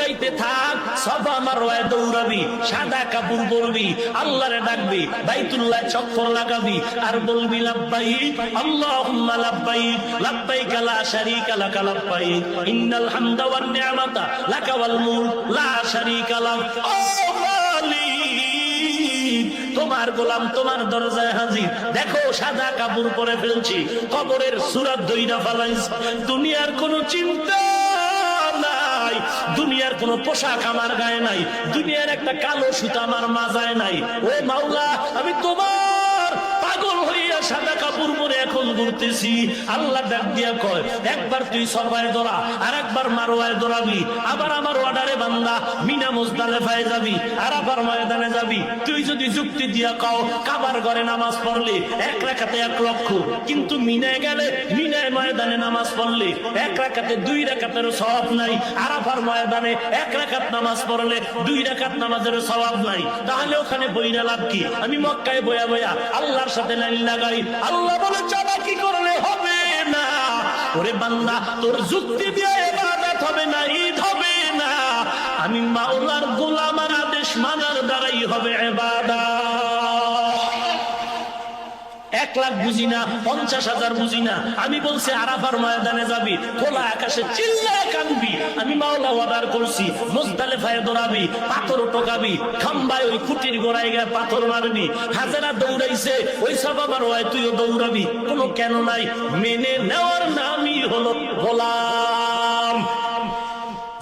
দৌড়াইতে থাক, সাফা মারওয়ায় দৌড়াবি, সাদা কাপড় পরবি, আল্লাহরে ডাকবি, বাইতুল্লাহ চক্কর লাগাবি আর বলবি লাব্বাইক আল্লাহুম্মা লাব্বাইক লাব্বাইক লা শারীকা লাক লাব্বাইক ইন্নাল হামদা ওয়ান নি'মাতা লাকা ওয়াল মুলক লা শারীকা লাক। ও মালিক, তোমার গোলাম তোমার দরজায় হাজির। দেখো সাদা কাপড় পরে ফেলছি, কবরের সূরা দইরা ফালাইছি, দুনিয়ার কোনো চিন্তা নাই, দুনিয়ার কোন পোশাক আমার গায়ে নাই, দুনিয়ার একটা কালো সুতা আমার মাজায় নাই। ও মাওলা, আমি তোমার পাগল হইয়া সাদা কাপড় পরে এখন ঘুরতেছি। আল্লাহ ডাক দিয়া কয়, একবার তুই সফায় দৌড়া, আর একবার মারওয়ায় দৌড়াবি, আবার আমার অর্ডারে বান্দা মিনা মুজদালিফায় যাবি, আরাফার ময়দানে যাবি। তুই যদি যুক্তি দিয়া কও কাবার ঘরে নামাজ পড়লে এক রাকাতে 1 লক্ষ, কিন্তু মিনায় গেলে মিনায় ময়দানে নামাজ পড়লে 1 রাকাতে 2 রাকাতের সওয়াব নাই, আরাফার ময়দানে 1 রাকাত নামাজ পড়লে 2 রাকাত নামাজের সওয়াব নাই, তাহলে ওখানে বইরা লাভ কি? আমি মক্কায় বয়া বয়া আল্লাহর সাথে লাইন লাগাই। আল্লাহ বলে চালাকি করলে হবে না। ওরে বান্দা, তোর যুক্তি দিয়ে ইবাদত হবে না, ঈদ হবে না। আমি মাওলার গোলামের আদেশ মানার দ্বারাই হবে ইবাদত। 1 লাখ বুঝি না, 50,000 বুঝি না, আমি বলছি আরাফার ময়দানে যাবি, খোলা আকাশে চিল্লায় কাঁদবি। আমি মাওলা অর্ডার করছি মুজদালিফায় দৌড়াবি, পাথর টোকাবি, খাম্বায় ওই খুঁটির গোড়ায় গিয়ে পাথর মারবি। হাজেরা দৌড়াইছে, ওই সাবাবার হয় তুইও দৌড়াবি। কোনো কেন নাই, মেনে নেওয়ার নামই হলো গোলাম।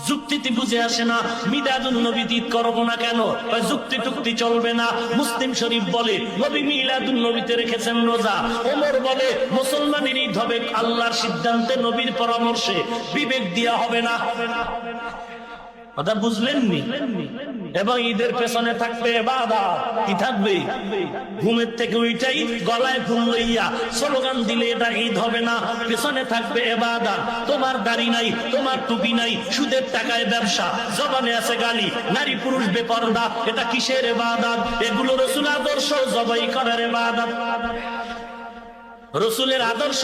যুক্তিতে বুঝে আসে না, মিলাদুন নবী ঈদ করবো না কেন? যুক্তি টুক্তি চলবে না। মুসলিম শরীফ বলে নবী মিলাদুন নবীতে রেখেছেন রোজা। ওমর বলে মুসলমানের ঈদ হবে আল্লাহর সিদ্ধান্তে, নবীর পরামর্শে, বিবেক দিয়া হবে না। কথা বুঝলেননি? এবং ঈদের পেছনে থাকবে ইবাদত। কি থাকবে? ঘুমের থেকে উঠাই গলায় ফুল লইয়া স্লোগান দিলে এটা ঈদ হবে না। পেছনে থাকবে ইবাদত। তোমার দাড়ি নাই, তোমার টুপি নাই, সুদের টাকায় ব্যবসা, জবানে আছে গালি, নারী পুরুষ বেপরদা, এটা কিসের ইবাদত? এগুলো রাসূল আদর্শ জবাই করার ইবাদত। রাসূলের আদর্শ